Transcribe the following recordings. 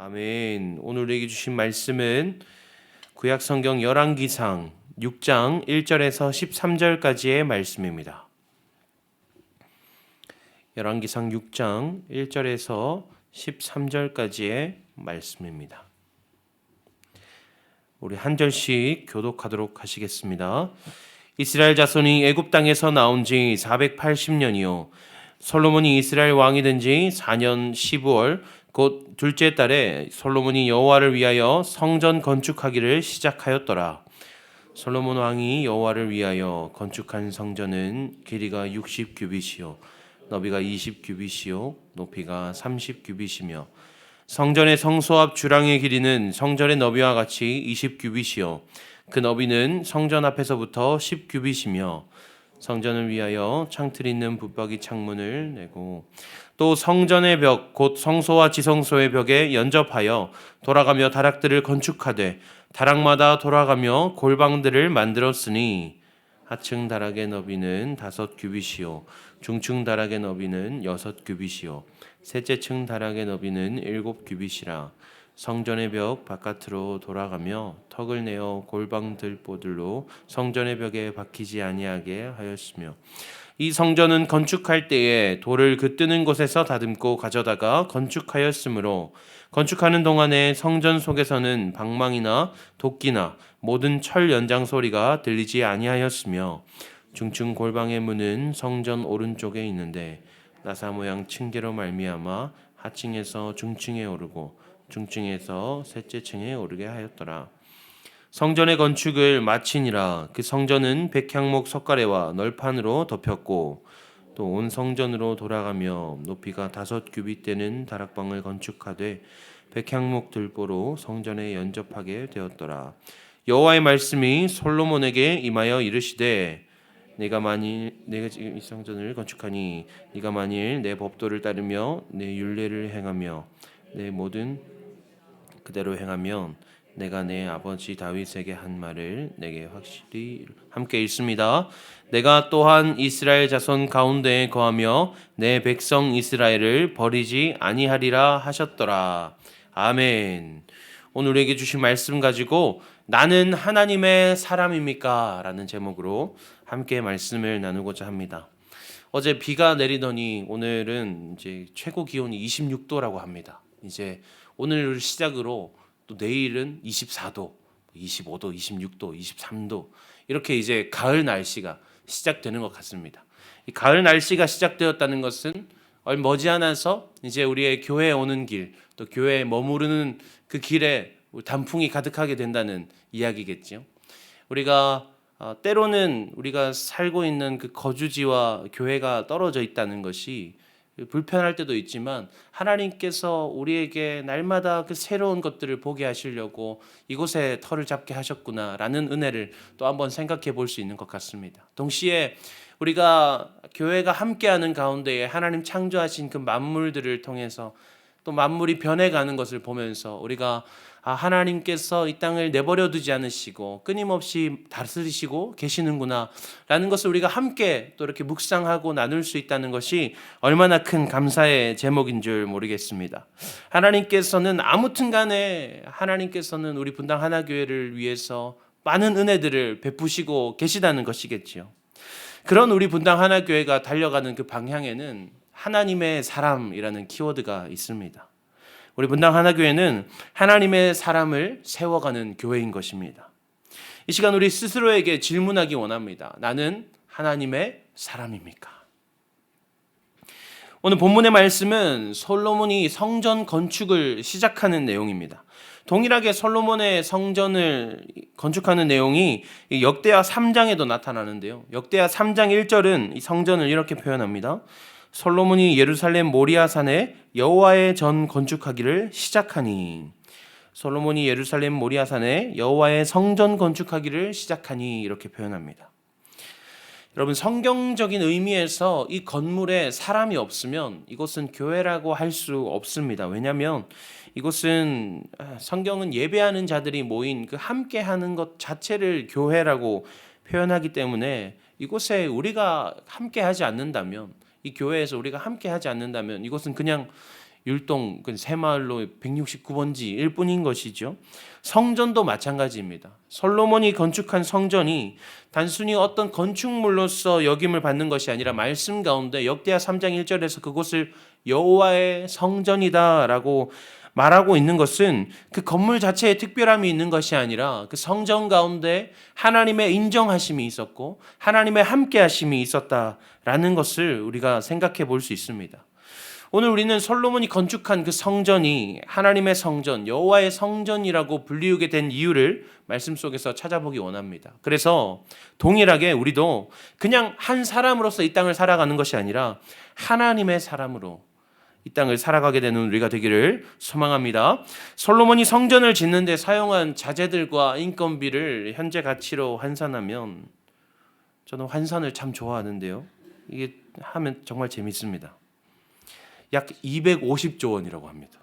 아멘. 오늘 우리에게 주신 말씀은 구약 성경 열왕기상 6장 1절에서 13절까지의 말씀입니다. 열왕기상 6장 1절에서 13절까지의 말씀입니다. 우리 한 절씩 교독하도록 하시겠습니다. 이스라엘 자손이 애굽 땅에서 나온 지 480년이요 솔로몬이 이스라엘 왕이 된 지 4년 15월 곧 둘째 달에 솔로몬이 여호와를 위하여 성전 건축하기를 시작하였더라. 솔로몬 왕이 여호와를 위하여 건축한 성전은 길이가 60규빗이요 너비가 20규빗이요 높이가 30규빗이며 성전의 성소 앞 주랑의 길이는 성전의 너비와 같이 20규빗이요 그 너비는 성전 앞에서부터 10규빗이며 성전을 위하여 창틀 있는 붙박이 창문을 내고 또 성전의 벽 곧 성소와 지성소의 벽에 연접하여 돌아가며 다락들을 건축하되 다락마다 돌아가며 골방들을 만들었으니 하층 다락의 너비는 5규빗이요 중층 다락의 너비는 6규빗이요 셋째 층 다락의 너비는 7규빗이라 성전의 벽 바깥으로 돌아가며 턱을 내어 골방 들보들로 성전의 벽에 박히지 아니하게 하였으며 이 성전은 건축할 때에 돌을 그 뜨는 곳에서 다듬고 가져다가 건축하였으므로 건축하는 동안에 성전 속에서는 방망이나 도끼나 모든 철 연장 소리가 들리지 아니하였으며 중층 골방의 문은 성전 오른쪽에 있는데 나사 모양 층계로 말미암아 하층에서 중층에 오르고 중층에서 셋째 층에 오르게 하였더라. 성전의 건축을 마치니라. 그 성전은 백향목 석가래와 널판으로 덮였고 또 온 성전으로 돌아가며 높이가 5규빗 되는 다락방을 건축하되 백향목 들보로 성전에 연접하게 되었더라. 여호와의 말씀이 솔로몬에게 임하여 이르시되 내가 지금 이 성전을 건축하니 네가 만일 내 법도를 따르며 내 율례를 행하며 내 모든 그대로 행하면 내가 내 아버지 다윗에게 한 말을 내게 확실히 함께 읽습니다. 내가 또한 이스라엘 자손 가운데에 거하며 내 백성 이스라엘을 버리지 아니하리라 하셨더라. 아멘. 오늘 우리에게 주신 말씀 가지고 나는 하나님의 사람입니까? 라는 제목으로 함께 말씀을 나누고자 합니다. 어제 비가 내리더니 오늘은 이제 최고 기온이 26도라고 합니다. 이제 오늘 시작으로 또 내일은 24도, 25도, 26도, 23도 이렇게 이제 가을 날씨가 시작되는 것 같습니다. 이 가을 날씨가 시작되었다는 것은 얼마 머지않아서 이제 우리의 교회에 오는 길, 또 교회에 머무르는 그 길에 단풍이 가득하게 된다는 이야기겠죠. 우리가 때로는 우리가 살고 있는 그 거주지와 교회가 떨어져 있다는 것이 불편할 때도 있지만 하나님께서 우리에게 날마다 그 새로운 것들을 보게 하시려고 이곳에 터를 잡게 하셨구나라는 은혜를 또 한번 생각해 볼 수 있는 것 같습니다. 동시에 우리가 교회가 함께하는 가운데에 하나님 창조하신 그 만물들을 통해서 또 만물이 변해가는 것을 보면서 우리가 하나님께서 이 땅을 내버려 두지 않으시고 끊임없이 다스리시고 계시는구나 라는 것을 우리가 함께 또 이렇게 묵상하고 나눌 수 있다는 것이 얼마나 큰 감사의 제목인 줄 모르겠습니다. 하나님께서는 아무튼 간에 하나님께서는 우리 분당 하나교회를 위해서 많은 은혜들을 베푸시고 계시다는 것이겠지요. 그런 우리 분당 하나교회가 달려가는 그 방향에는 하나님의 사람이라는 키워드가 있습니다. 우리 분당 하나교회는 하나님의 사람을 세워가는 교회인 것입니다. 이 시간 우리 스스로에게 질문하기 원합니다. 나는 하나님의 사람입니까? 오늘 본문의 말씀은 솔로몬이 성전 건축을 시작하는 내용입니다. 동일하게 솔로몬의 성전을 건축하는 내용이 역대하 3장에도 나타나는데요. 역대하 3장 1절은 이 성전을 이렇게 표현합니다. 솔로몬이 예루살렘 모리아산에 여호와의 전 건축하기를 시작하니 솔로몬이 예루살렘 모리아산에 여호와의 성전 건축하기를 시작하니 이렇게 표현합니다. 여러분 성경적인 의미에서 이 건물에 사람이 없으면 이곳은 교회라고 할 수 없습니다. 왜냐하면 이곳은 성경은 예배하는 자들이 모인 그 함께하는 것 자체를 교회라고 표현하기 때문에 이곳에 우리가 함께하지 않는다면 이 교회에서 우리가 함께하지 않는다면 이곳은 그냥 율동 그 새마을로 169번지일 뿐인 것이죠. 성전도 마찬가지입니다. 솔로몬이 건축한 성전이 단순히 어떤 건축물로서 여김을 받는 것이 아니라 말씀 가운데 역대하 3장 1절에서 그곳을 여호와의 성전이다라고 말하고 있는 것은 그 건물 자체에 특별함이 있는 것이 아니라 그 성전 가운데 하나님의 인정하심이 있었고 하나님의 함께하심이 있었다라는 것을 우리가 생각해 볼 수 있습니다. 오늘 우리는 솔로몬이 건축한 그 성전이 하나님의 성전, 여호와의 성전이라고 불리우게 된 이유를 말씀 속에서 찾아보기 원합니다. 그래서 동일하게 우리도 그냥 한 사람으로서 이 땅을 살아가는 것이 아니라 하나님의 사람으로 이 땅을 살아가게 되는 우리가 되기를 소망합니다. 솔로몬이 성전을 짓는 데 사용한 자재들과 인건비를 현재 가치로 환산하면 저는 환산을 참 좋아하는데요. 이게 하면 정말 재밌습니다. 약 250조 원이라고 합니다.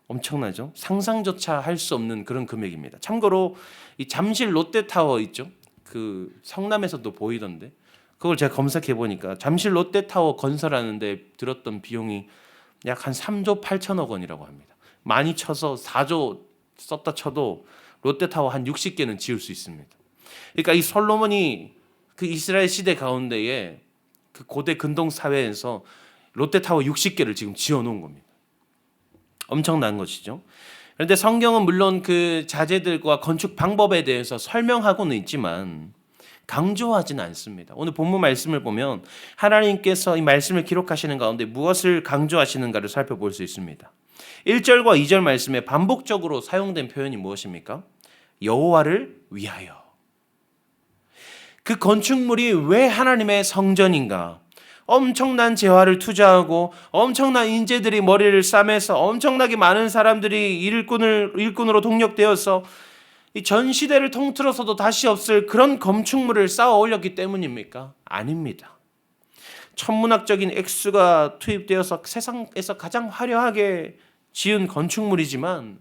엄청나죠? 상상조차 할 수 없는 그런 금액입니다. 참고로 이 잠실 롯데타워 있죠? 그 성남에서도 보이던데 그걸 제가 검색해 보니까 잠실 롯데타워 건설하는데 들었던 비용이 약 한 3조 8천억 원이라고 합니다. 많이 쳐서 4조 썼다 쳐도 롯데타워 한 60개는 지을 수 있습니다. 그러니까 이 솔로몬이 그 이스라엘 시대 가운데에 그 고대 근동 사회에서 롯데타워 60개를 지금 지어놓은 겁니다. 엄청난 것이죠. 그런데 성경은 물론 그 자재들과 건축 방법에 대해서 설명하고는 있지만 강조하지는 않습니다. 오늘 본문 말씀을 보면 하나님께서 이 말씀을 기록하시는 가운데 무엇을 강조하시는가를 살펴볼 수 있습니다. 1절과 2절 말씀에 반복적으로 사용된 표현이 무엇입니까? 여호와를 위하여. 그 건축물이 왜 하나님의 성전인가? 엄청난 재화를 투자하고 엄청난 인재들이 머리를 싸매서 엄청나게 많은 사람들이 일꾼으로 동력되어서 이 전 시대를 통틀어서도 다시 없을 그런 건축물을 쌓아 올렸기 때문입니까? 아닙니다. 천문학적인 액수가 투입되어서 세상에서 가장 화려하게 지은 건축물이지만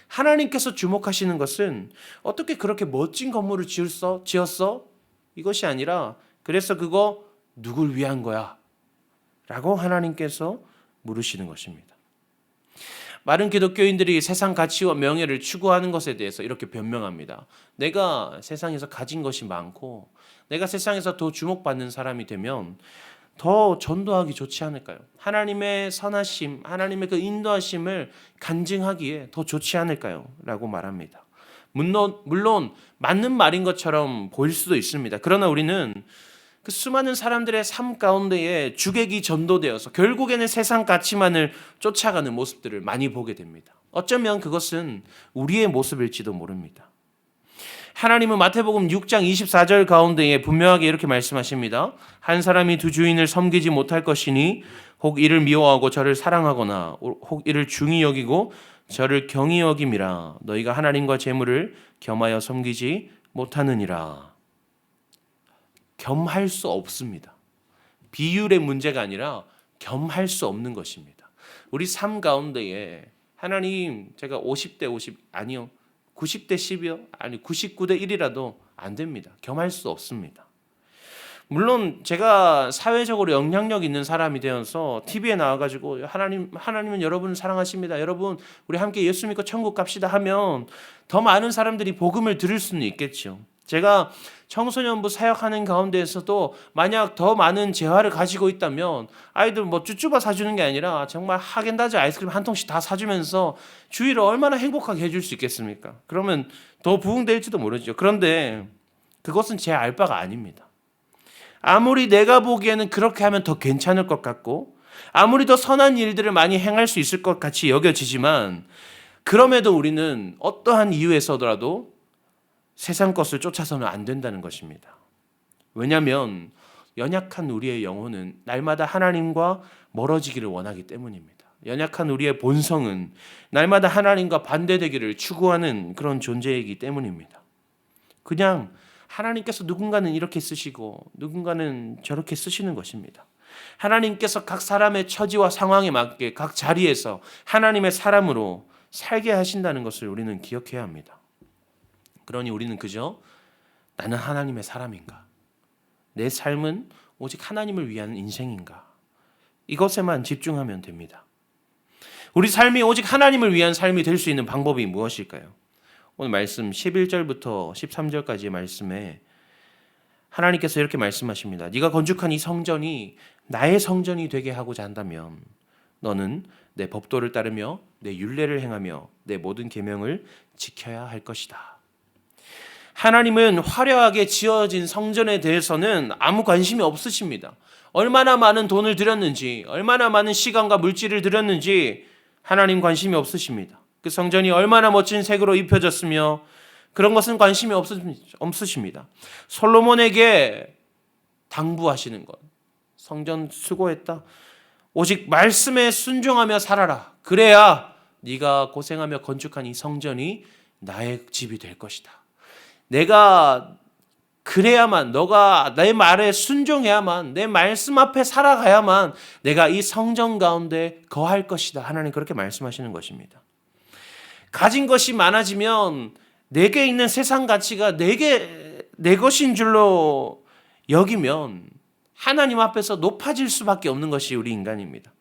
하나님께서 주목하시는 것은 어떻게 그렇게 멋진 건물을 지었어? 이것이 아니라 그래서 그거 누굴 위한 거야? 라고 하나님께서 물으시는 것입니다. 많은 기독교인들이 세상 가치와 명예를 추구하는 것에 대해서 이렇게 변명합니다. 내가 세상에서 가진 것이 많고 내가 세상에서 더 주목받는 사람이 되면 더 전도하기 좋지 않을까요? 하나님의 선하심, 하나님의 그 인도하심을 간증하기에 더 좋지 않을까요? 라고 말합니다. 물론 맞는 말인 것처럼 보일 수도 있습니다. 그러나 우리는 그 수많은 사람들의 삶 가운데에 주객이 전도되어서 결국에는 세상 가치만을 쫓아가는 모습들을 많이 보게 됩니다. 어쩌면 그것은 우리의 모습일지도 모릅니다. 하나님은 마태복음 6장 24절 가운데에 분명하게 이렇게 말씀하십니다. 한 사람이 두 주인을 섬기지 못할 것이니 혹 이를 미워하고 저를 사랑하거나 혹 이를 중히 여기고 저를 경히 여김이라. 너희가 하나님과 재물을 겸하여 섬기지 못하느니라. 겸할 수 없습니다. 비율의 문제가 아니라 겸할 수 없는 것입니다. 우리 삶 가운데에 하나님 제가 50대 50 아니요 90대 10이요 아니 99대 1이라도 안 됩니다. 겸할 수 없습니다. 물론 제가 사회적으로 영향력 있는 사람이 되어서 TV에 나와가지고 하나님은 여러분을 사랑하십니다. 여러분 우리 함께 예수 믿고 천국 갑시다 하면 더 많은 사람들이 복음을 들을 수는 있겠죠. 제가 청소년부 사역하는 가운데에서도 만약 더 많은 재화를 가지고 있다면 아이들 뭐 쭈쭈바 사주는 게 아니라 정말 하겐다즈 아이스크림 한 통씩 다 사주면서 주일을 얼마나 행복하게 해줄 수 있겠습니까? 그러면 더 부흥될지도 모르죠. 그런데 그것은 제 알바가 아닙니다. 아무리 내가 보기에는 그렇게 하면 더 괜찮을 것 같고 아무리 더 선한 일들을 많이 행할 수 있을 것 같이 여겨지지만 그럼에도 우리는 어떠한 이유에서더라도 세상 것을 쫓아서는 안 된다는 것입니다. 왜냐하면 연약한 우리의 영혼은 날마다 하나님과 멀어지기를 원하기 때문입니다. 연약한 우리의 본성은 날마다 하나님과 반대되기를 추구하는 그런 존재이기 때문입니다. 그냥 하나님께서 누군가는 이렇게 쓰시고 누군가는 저렇게 쓰시는 것입니다. 하나님께서 각 사람의 처지와 상황에 맞게 각 자리에서 하나님의 사람으로 살게 하신다는 것을 우리는 기억해야 합니다. 그러니 우리는 그저 나는 하나님의 사람인가? 내 삶은 오직 하나님을 위한 인생인가? 이것에만 집중하면 됩니다. 우리 삶이 오직 하나님을 위한 삶이 될 수 있는 방법이 무엇일까요? 오늘 말씀 11절부터 13절까지의 말씀에 하나님께서 이렇게 말씀하십니다. 네가 건축한 이 성전이 나의 성전이 되게 하고자 한다면 너는 내 법도를 따르며 내 율례를 행하며 내 모든 계명을 지켜야 할 것이다. 하나님은 화려하게 지어진 성전에 대해서는 아무 관심이 없으십니다. 얼마나 많은 돈을 들였는지, 얼마나 많은 시간과 물질을 들였는지 하나님 관심이 없으십니다. 그 성전이 얼마나 멋진 색으로 입혀졌으며 그런 것은 관심이 없으십니다. 솔로몬에게 당부하시는 것, 성전 수고했다. 오직 말씀에 순종하며 살아라. 그래야 네가 고생하며 건축한 이 성전이 나의 집이 될 것이다. 내가 그래야만, 너가 내 말에 순종해야만, 내 말씀 앞에 살아가야만 내가 이 성전 가운데 거할 것이다. 하나님 그렇게 말씀하시는 것입니다. 가진 것이 많아지면 내게 있는 세상 가치가 내 것인 줄로 여기면 하나님 앞에서 높아질 수밖에 없는 것이 우리 인간입니다.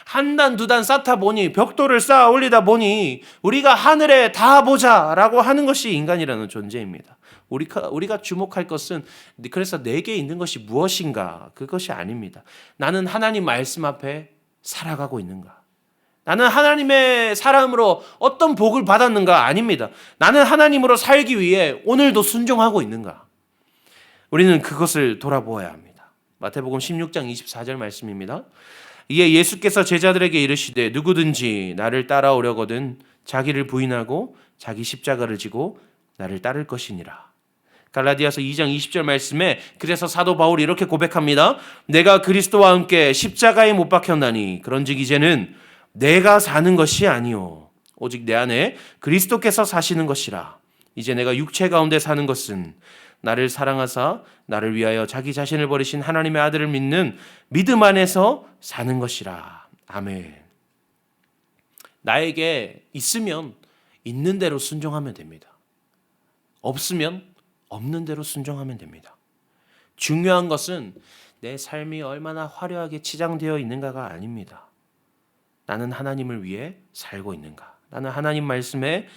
한 단 두 단 쌓다 보니, 벽돌을 쌓아 올리다 보니 우리가 하늘에 닿아보자라고 하는 것이 인간이라는 존재입니다. 우리가 주목할 것은 그래서 내게 있는 것이 무엇인가, 그것이 아닙니다. 나는 하나님 말씀 앞에 살아가고 있는가? 나는 하나님의 사람으로 어떤 복을 받았는가? 아닙니다. 나는 하나님으로 살기 위해 오늘도 순종하고 있는가? 우리는 그것을 돌아보아야 합니다. 마태복음 16장 24절 말씀입니다. 이에 예수께서 제자들에게 이르시되 누구든지 나를 따라오려거든 자기를 부인하고 자기 십자가를 지고 나를 따를 것이니라. 갈라디아서 2장 20절 말씀에 그래서 사도 바울이 이렇게 고백합니다. 내가 그리스도와 함께 십자가에 못 박혔나니 그런즉 이제는 내가 사는 것이 아니요 오직 내 안에 그리스도께서 사시는 것이라. 이제 내가 육체 가운데 사는 것은 나를 사랑하사 나를 위하여 자기 자신을 버리신 하나님의 아들을 믿는 믿음 안에서 사는 것이라. 아멘. 나에게 있으면 있는 대로 순종하면 됩니다. 없으면 없는 대로 순종하면 됩니다. 중요한 것은 내 삶이 얼마나 화려하게 치장되어 있는가가 아닙니다. 나는 하나님을 위해 살고 있는가? 나는 하나님 말씀에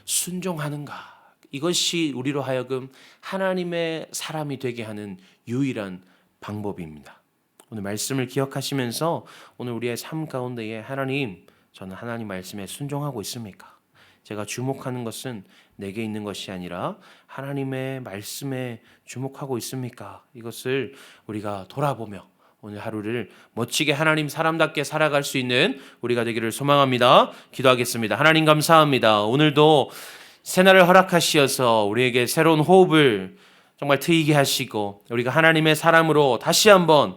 순종하는가? 이것이 우리로 하여금 하나님의 사람이 되게 하는 유일한 방법입니다. 오늘 말씀을 기억하시면서 오늘 우리의 삶 가운데에 하나님, 저는 하나님 말씀에 순종하고 있습니까? 제가 주목하는 것은 내게 있는 것이 아니라 하나님의 말씀에 주목하고 있습니까? 이것을 우리가 돌아보며 오늘 하루를 멋지게 하나님 사람답게 살아갈 수 있는 우리가 되기를 소망합니다. 기도하겠습니다. 하나님 감사합니다. 오늘도 새날을 허락하시어서 우리에게 새로운 호흡을 정말 트이게 하시고 우리가 하나님의 사람으로 다시 한번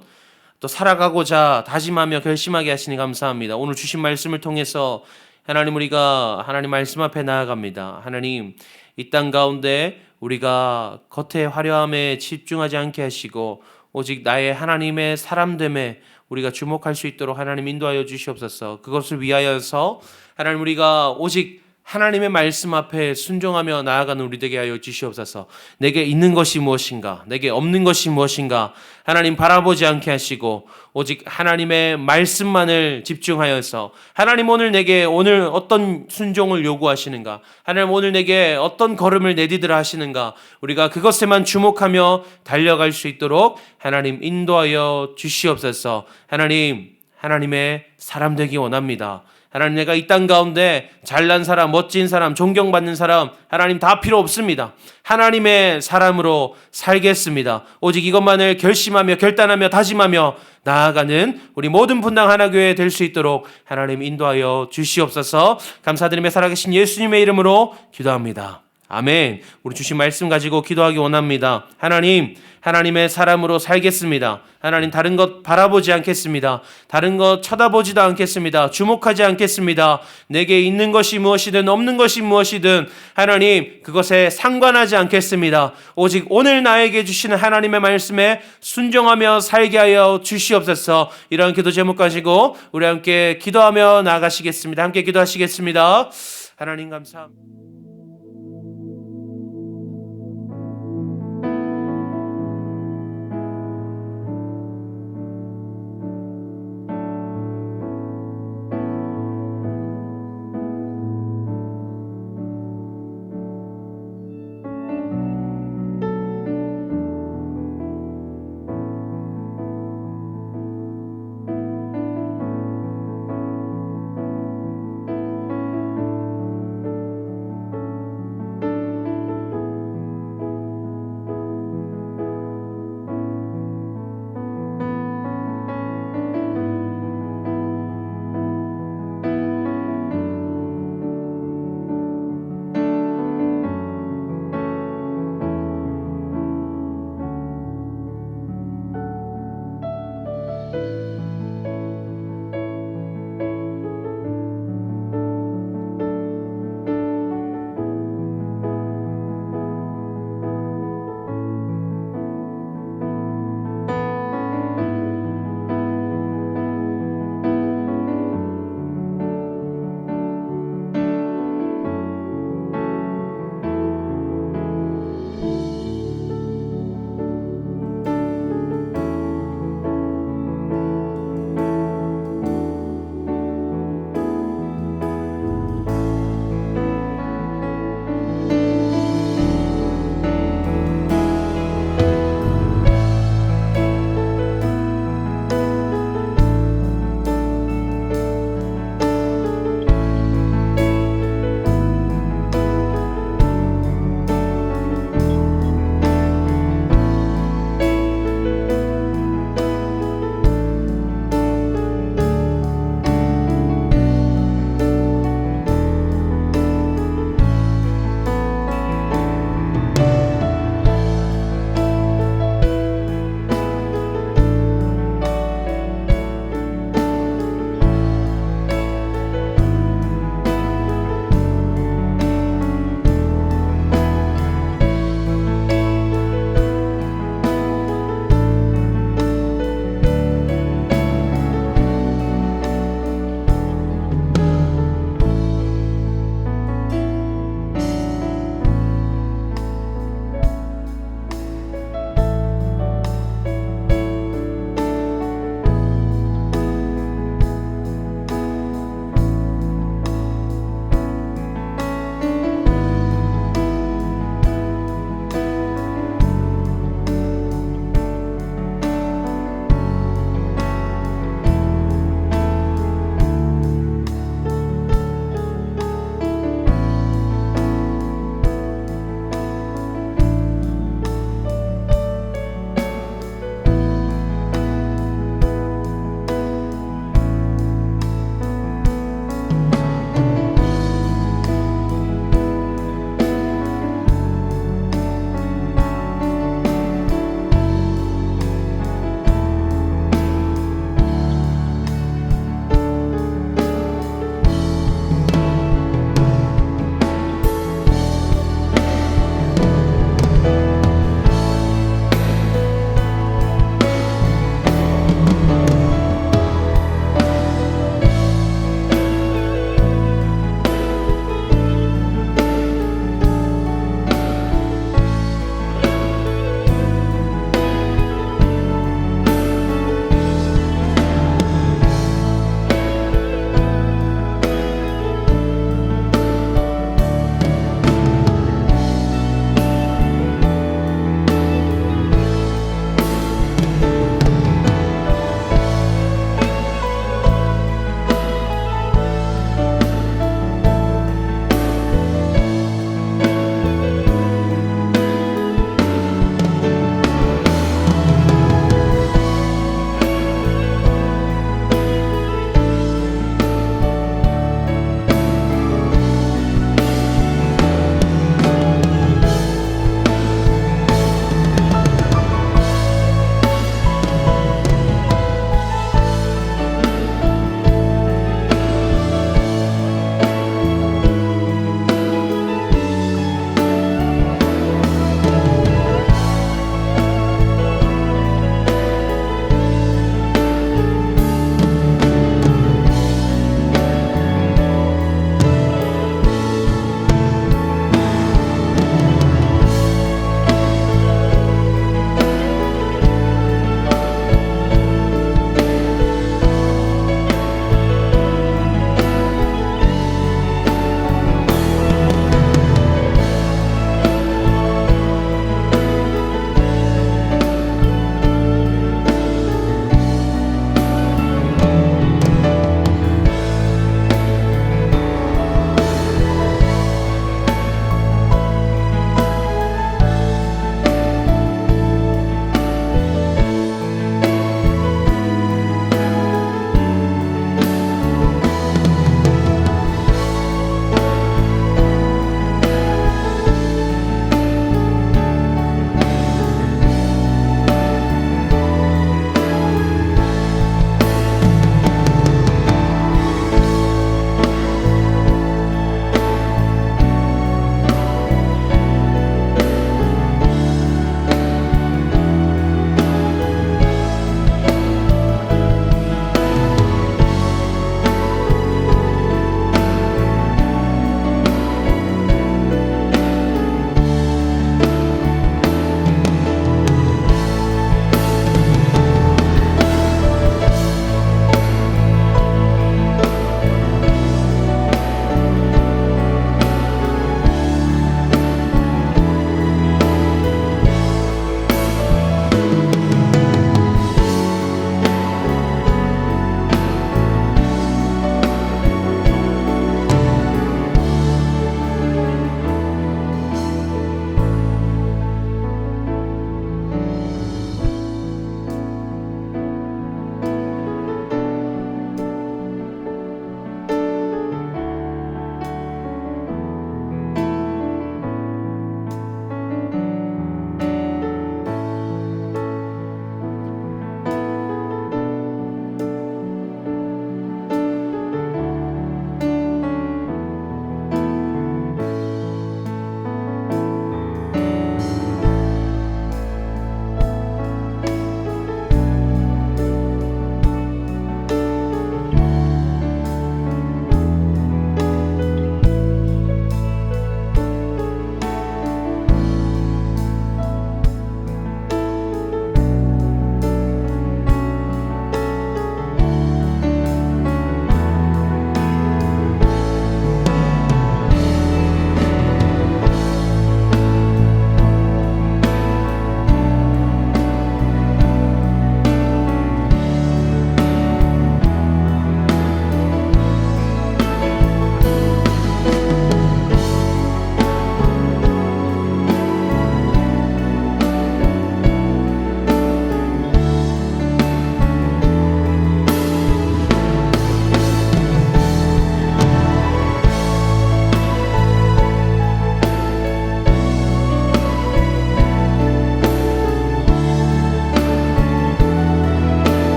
또 살아가고자 다짐하며 결심하게 하시니 감사합니다. 오늘 주신 말씀을 통해서 하나님, 우리가 하나님 말씀 앞에 나아갑니다. 하나님, 이 땅 가운데 우리가 겉의 화려함에 집중하지 않게 하시고 오직 나의 하나님의 사람됨에 우리가 주목할 수 있도록 하나님 인도하여 주시옵소서. 그것을 위하여서 하나님, 우리가 오직 하나님의 말씀 앞에 순종하며 나아가는 우리 되게 하여 주시옵소서. 내게 있는 것이 무엇인가, 내게 없는 것이 무엇인가 하나님 바라보지 않게 하시고 오직 하나님의 말씀만을 집중하여서 하나님, 오늘 어떤 순종을 요구하시는가, 하나님 오늘 내게 어떤 걸음을 내디드라 하시는가, 우리가 그것에만 주목하며 달려갈 수 있도록 하나님 인도하여 주시옵소서. 하나님의 사람 되기 원합니다. 하나님, 내가 이 땅 가운데 잘난 사람, 멋진 사람, 존경받는 사람 하나님 다 필요 없습니다. 하나님의 사람으로 살겠습니다. 오직 이것만을 결심하며 결단하며 다짐하며 나아가는 우리 모든 분당 하나교회 될 수 있도록 하나님 인도하여 주시옵소서. 감사드리며 살아계신 예수님의 이름으로 기도합니다. 아멘. 우리 주신 말씀 가지고 기도하기 원합니다. 하나님의 사람으로 살겠습니다. 하나님, 다른 것 바라보지 않겠습니다. 다른 것 쳐다보지도 않겠습니다. 주목하지 않겠습니다. 내게 있는 것이 무엇이든 없는 것이 무엇이든 하나님, 그것에 상관하지 않겠습니다. 오직 오늘 나에게 주시는 하나님의 말씀에 순종하며 살게 하여 주시옵소서. 이러한 기도 제목 가지고 우리 함께 기도하며 나아가시겠습니다. 함께 기도하시겠습니다. 하나님 감사합니다.